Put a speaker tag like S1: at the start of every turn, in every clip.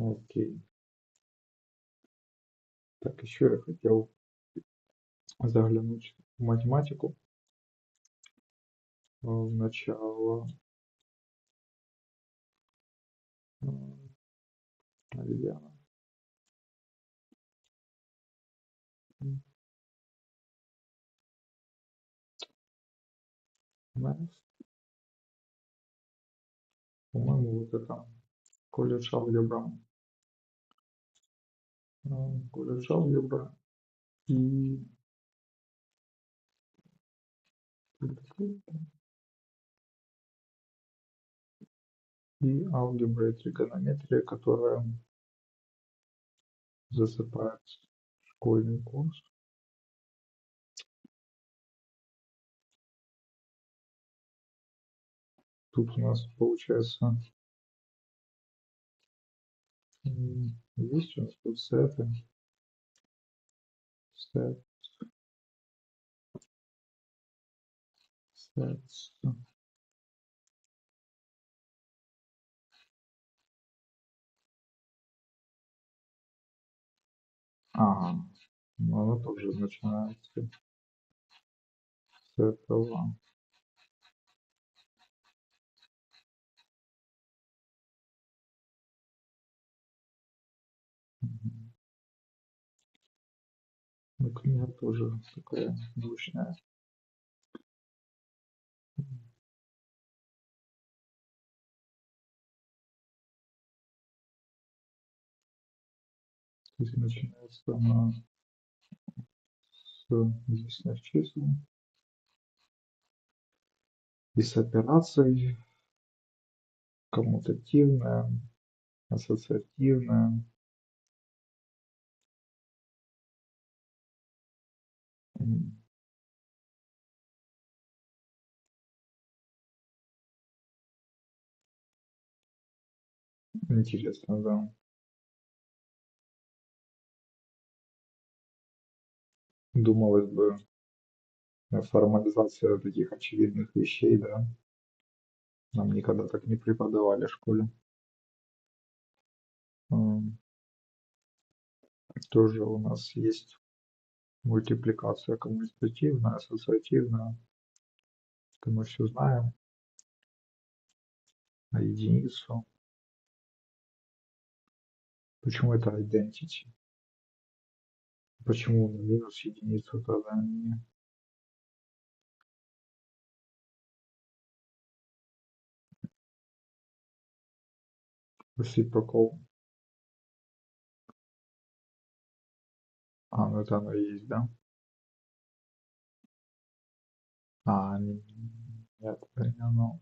S1: Окей. Так, еще я хотел заглянуть в математику в начало. Где она? Math. По-моему, вот это колледж алгебра. Колледж алгебра и алгебра и тригонометрия, которая засыпает школьный курс. Тут у нас получается есть у нас тут сеты, сет, сет. Ага, ну оно тоже начинается с этого. Ну, книга тоже такая научная. То есть начинается она с известных чисел и с операций коммутативная, ассоциативная. Интересно, да. Думалось бы, формализация таких очевидных вещей, да, нам никогда так не преподавали в школе. Тоже у нас есть мультипликация коммутативная, ассоциативная. Это мы все знаем. А единицу. Почему это identity? Почему на минус единицу тогда не reciprocal? А, ну это оно и есть, да? Нет, это не оно.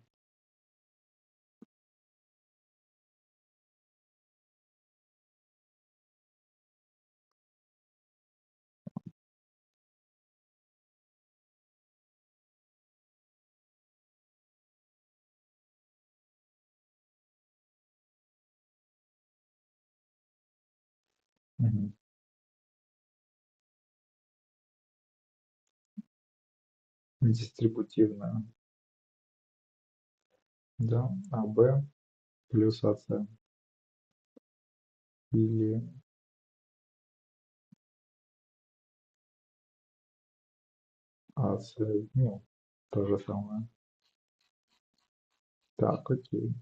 S1: Мгм. Дистрибутивная, да, АБ плюс АС или АС, ну, то же самое. Так, окей.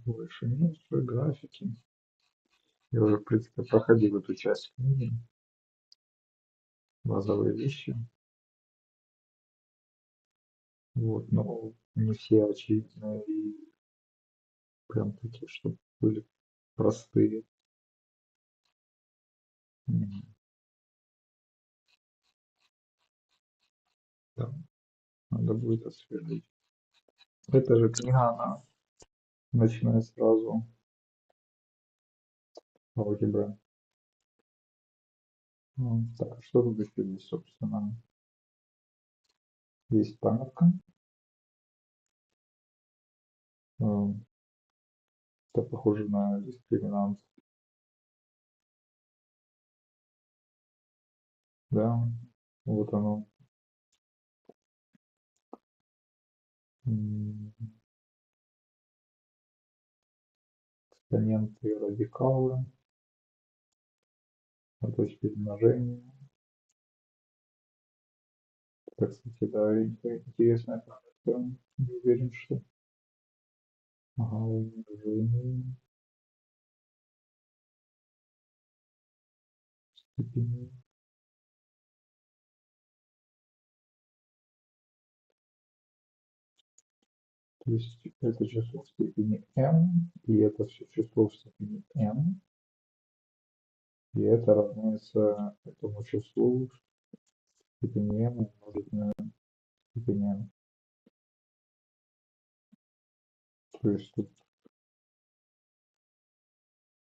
S1: Больше, меньше, графики. Я уже, в принципе, проходил эту часть книги. Базовые вещи. Вот, но не все очевидные и прям такие, чтобы были простые. Да, надо будет освежить. Эта же книга, она начинает сразу алгебра. Так, что тут еще есть, собственно? Есть памятка. Это похоже на дискриминант. Да, вот оно. М, Экспоненты и радикалы, то есть перемножение. Это, кстати, да, интересная фраза. Не уверен, что. Ага, умножение степени. То есть это число в степени n, и это все число в степени n, и это равняется этому числу в степени n умножить на степень n. То есть тут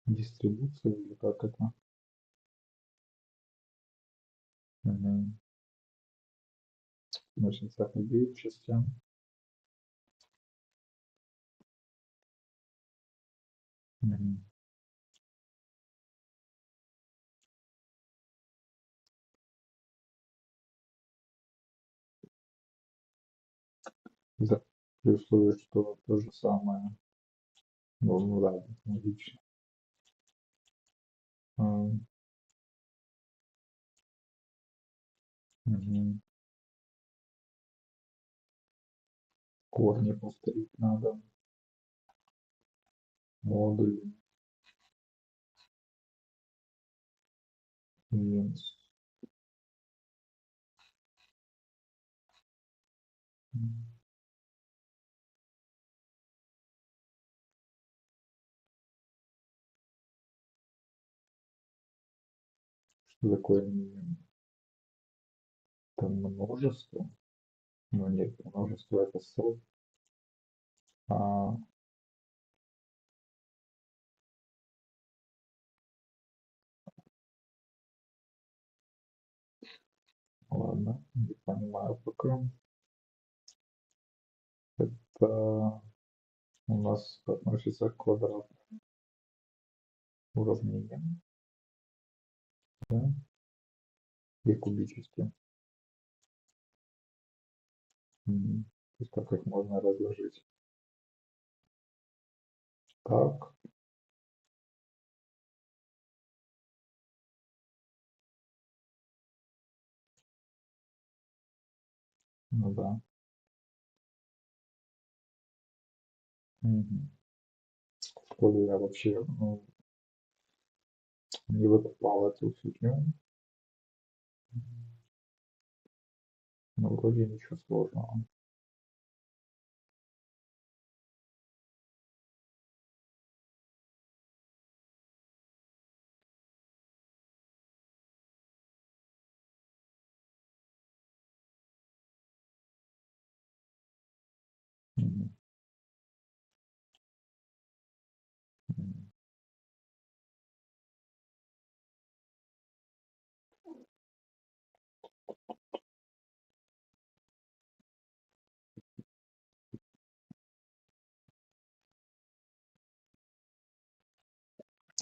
S1: дистрибуция или как это? Угу. Относится к обеим частям. Угу. Да. При условии, что то же самое. Ну да, логично. Угу. Корни повторить надо. Модуль. Венс. Что такое там множество? Ну нет, множество это сот. А, ладно, не понимаю пока. Это у нас относится к квадратным уравнениям, да, и кубическим. То есть как их можно разложить? Так, ну да. Мгм. Школе я вообще не выкупал эту фигню. Но вроде ничего сложного. Мгм. Мгм.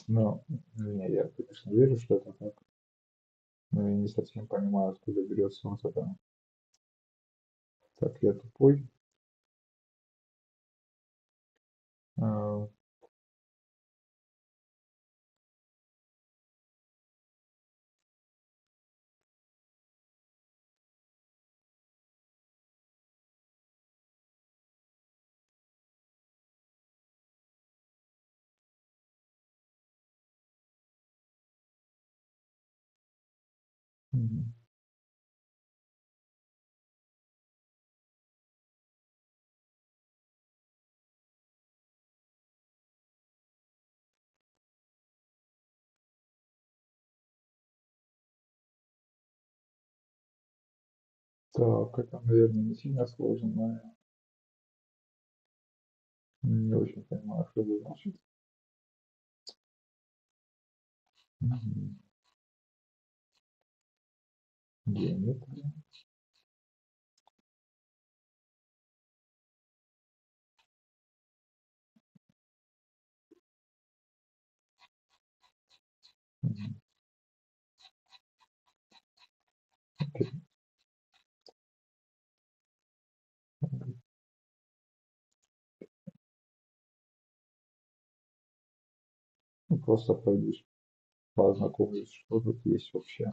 S1: Ну, не, я, конечно, верю, что это так, но я не совсем понимаю, откуда берется вот это. Так, я тупой. А, мгм. Так, это, наверное, не сильно сложно, но я не очень понимаю, что это значит. Мгм. Геометрия. Мгм. Просто пройдусь, познакомлюсь, что тут есть вообще.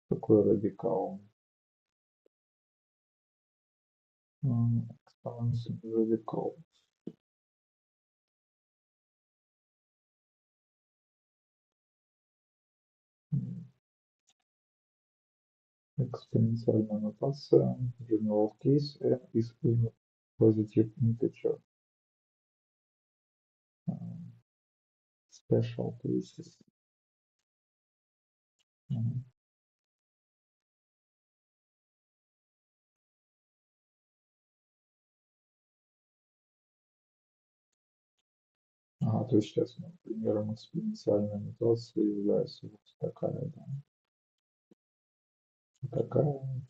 S1: Такой радикал. Expansion радикал. Экспоненциальная нотация. General case is in positive integer. Special cases. То есть сейчас примером экспоненциальной нотации является вот такая, да. Такая.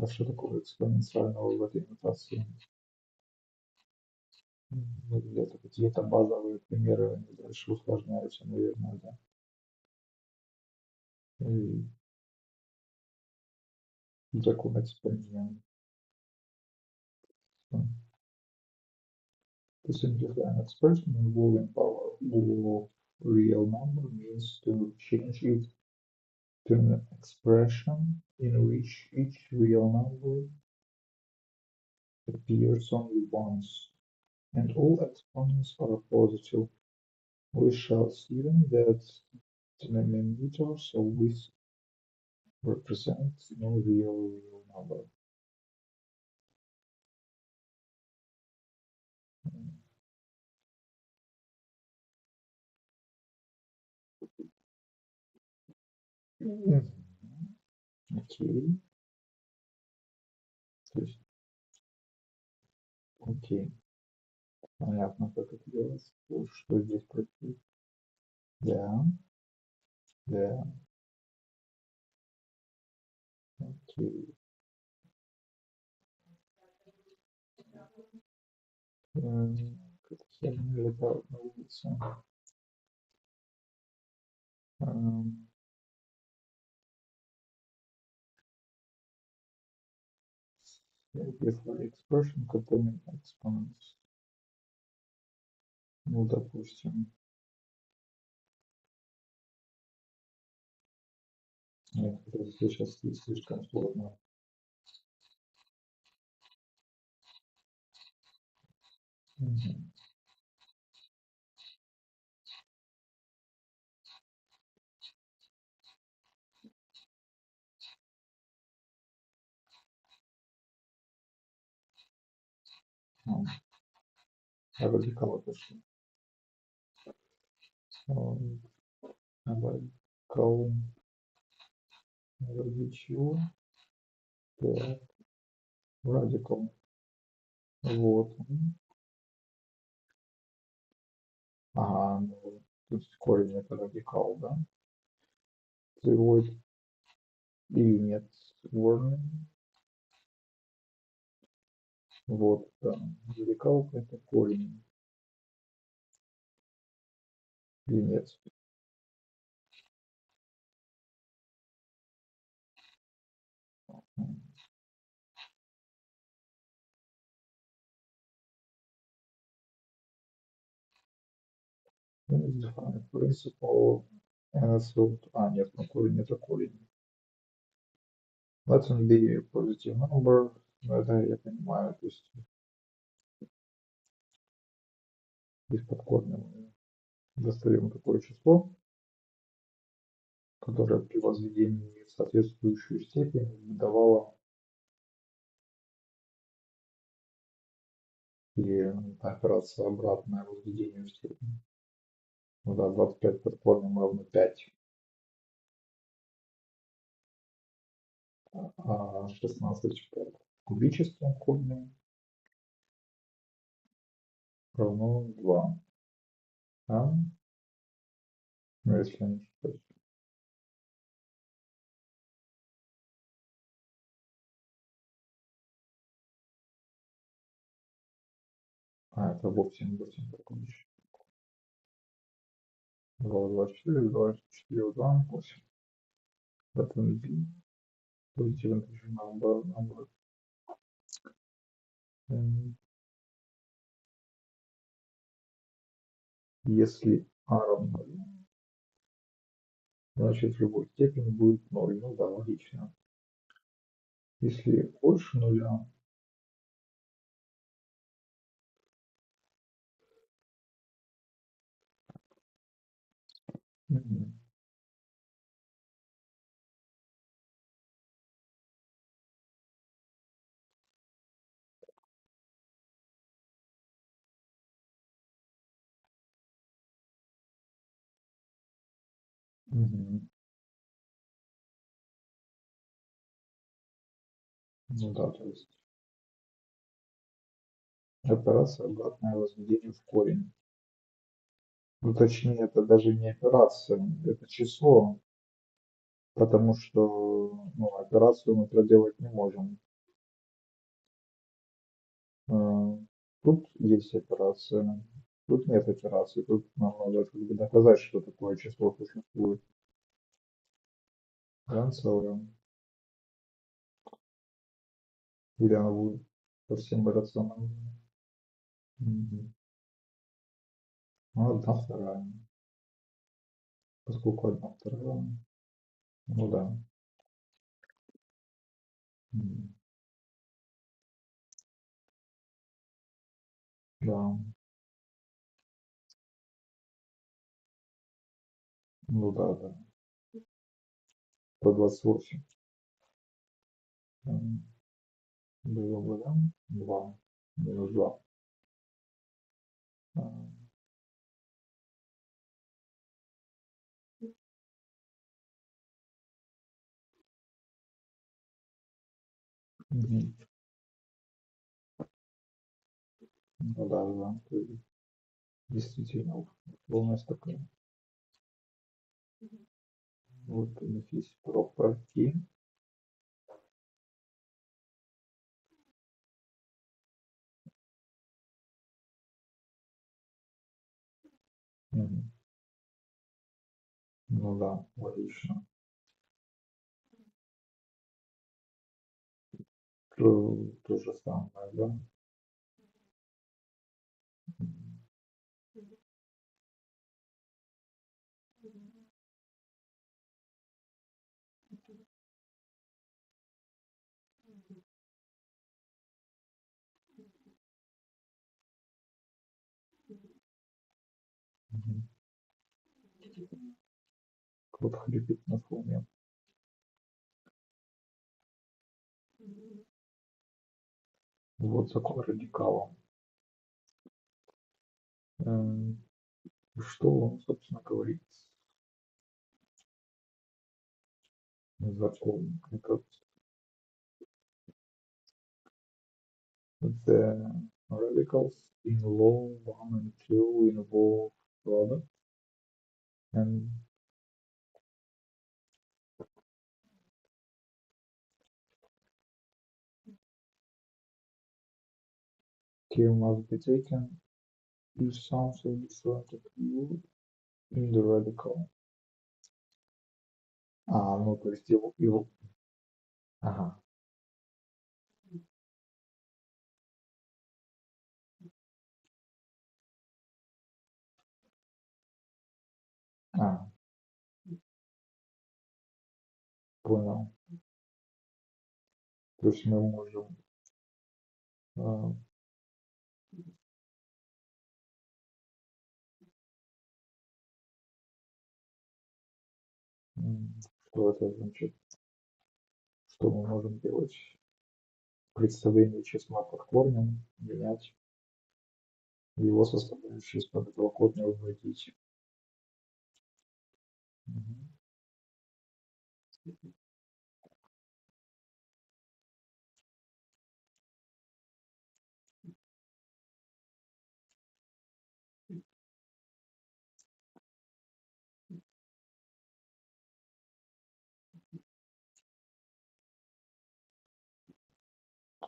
S1: А что такое экспоненциального в этой нотации? Где-то какие-то базовые примеры, они дальше усложняются, наверное, да. И закон экспонента. To simplify an expression involving power of real number means to change it to an expression in which each real number appears only once, and all exponents are positive. We shall assume that denominators of this represent no real number. Окей. То есть, окей. Понятно, как это делается. Что здесь происходит? Да. Да. Окей. Как я не летал на улице. If expression containing exponents. Ну, допустим. Нет, это сейчас слишком сложно. Радикал это что? Радикал. Ради чего? Так. Радикал. Вот. Ага, ну, то есть корень это радикал, да? Приводит или нет warning. Вот, да. Радикал это корень. Или нет. Units define principle and it's root. Нет, ну корень это корень. Let n be a positive number. Ну, это я понимаю, то есть из-под корня мы достаем такое число, которое при возведении в соответствующую степень давало или операция обратная возведению в степень. Ну да, 25 под корнем равно 5. А 16 под кубическим корнем равно 2. А? Ну, если не ошибаюсь. Это вовсе не 8 под кубическим. 2, 24, 24, 2, 8. That will be positive integer number. Если a равно 0, значит в любой степени будет 0. Ну да, логично. Если больше нуля, мгм, мгм. Ну да, то есть операция обратное возведение в корень. Ну, точнее, это даже не операция, это число, потому что ну, операцию мы проделать не можем. А, Тут есть операция, тут нет операции, тут нам надо как бы доказать, что такое число существует. Да, целое. Или оно будет совсем иррациональным. Мгм. Ну, 1/2. Поскольку 1/2. Ну да. Мгм. Да. Ну да, да. 128. М, Было бы, да? 2. Минус 2. Мгм. Ну да, да. То есть действительно, условность такая. Вот у них есть property. Мгм. Ну да, логично. То же самое, да? Мгм. Мгм. Кот хрипит на фоне. Вот закон радикала. Эм, Что он, собственно, говорит? Закон. Это the radicals in law 1 and 2 involve product and care must be taken if something different appears in the radical. Ну то есть его, ага, А, понял. То есть мы можем а, что это значит? Что мы можем делать? Представление числа под корнем, менять его составляющие из-под этого корня выводить. Мгм.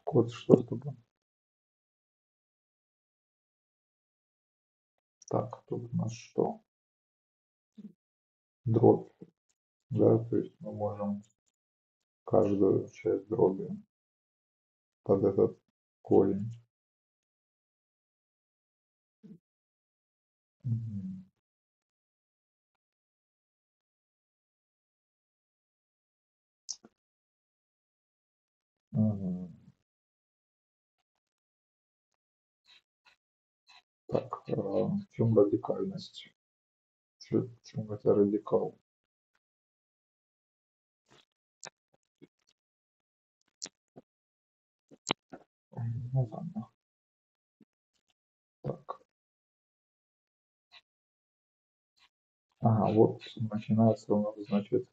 S1: Код что это было? Так, тут у нас что? Дробь, да, то есть мы можем каждую часть дроби под этот корень. Мгм. Мгм. Так, в чем радикальность? В чем это радикал? Ну ладно. Так, ага, вот начинается у нас, значит,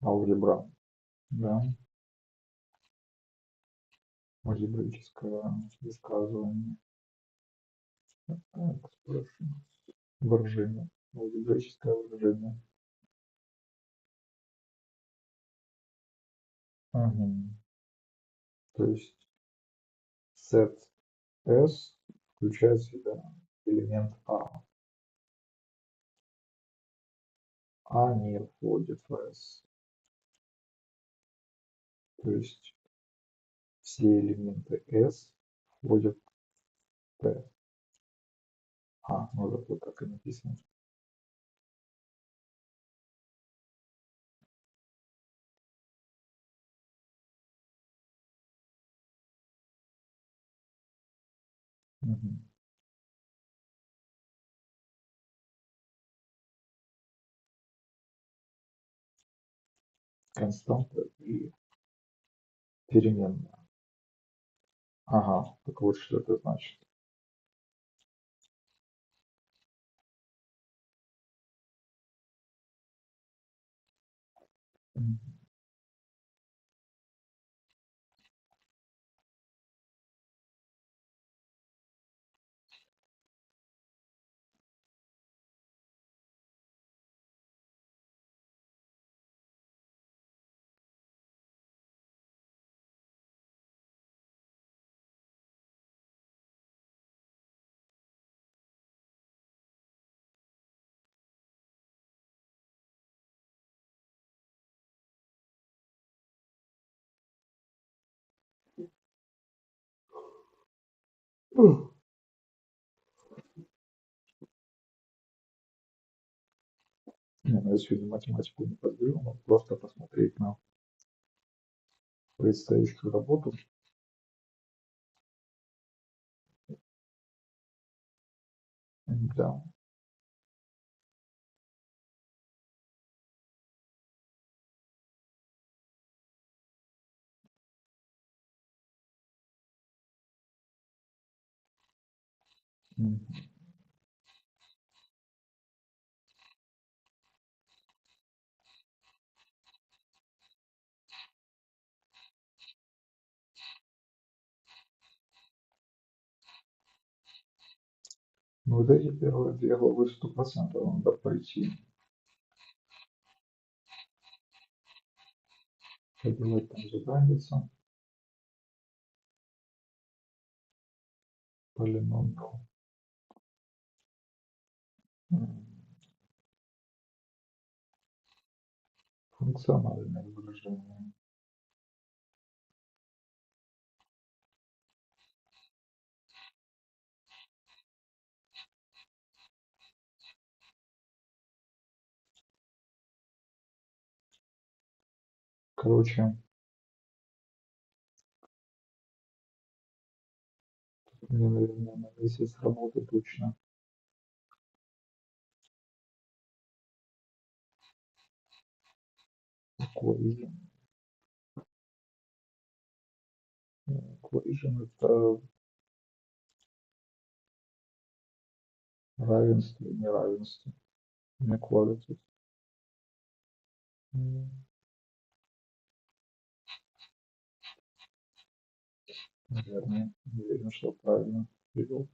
S1: алгебра, да, алгебраическое высказывание, expression, выражение, алгебраическое выражение. Мгм. То есть set S включает в себя элемент А не входит в S. То есть все элементы S входят в P. Ну вот так и написано. Мгм. Константа и переменная. Ага, так вот что это значит. Мгм. Не, ну я сегодня математику не подберу, но просто посмотреть на предстоящую работу. Да. Мгм. Ну вот эти первые две главы 100% надо пройти. Поделать там задание, полиномиал. Функциональное выражение. Короче, мне, наверное, на месяц работы точно. Equation. Equation это равенство и неравенство. Inequality. Наверное, не уверен, что правильно перевел.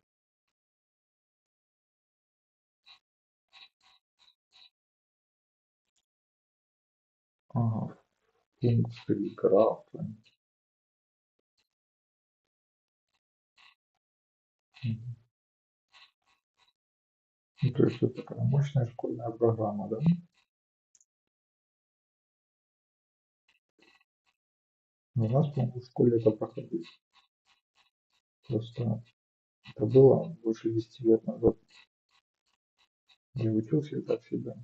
S1: Ага, функции графа. Ну, то есть это такая мощная школьная программа, да? Но у нас, по-моему, в школе это проходили. Просто это было больше 10 лет назад. Я учился и так всегда.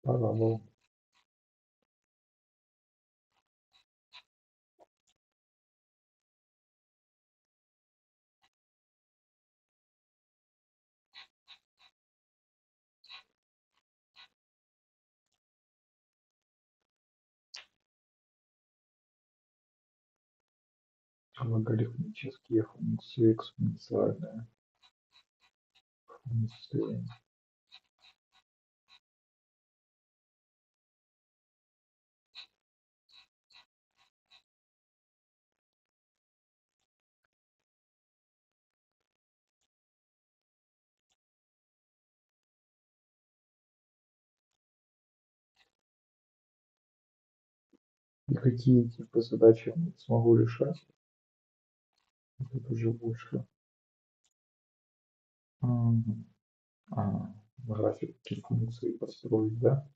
S1: Пора было. Логарифмические функции, экспоненциальные функции. И какие типы задач я смогу решать? Это уже больше. График функции построить, да?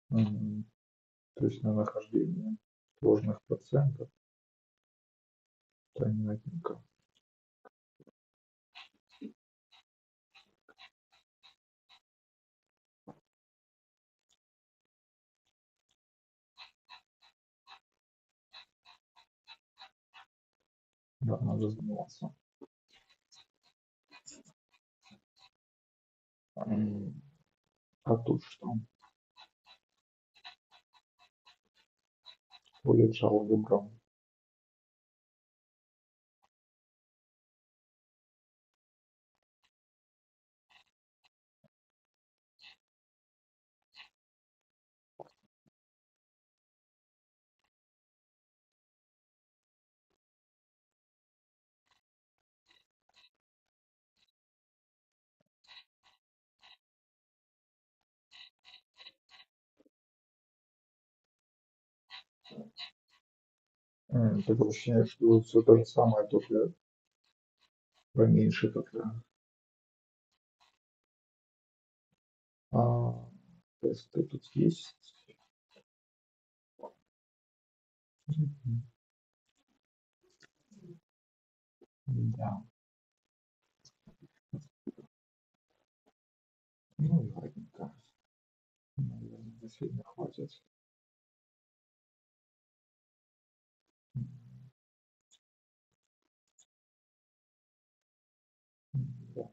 S1: То есть на нахождение сложных процентов. Понятненько. Да, надо заниматься. А тут что? Колледж алгебра. Такое ощущение, что все то же самое, только поменьше как-то. А, тесты тут есть. Да. Ну и ладненько. Наверное, на сегодня хватит. Да.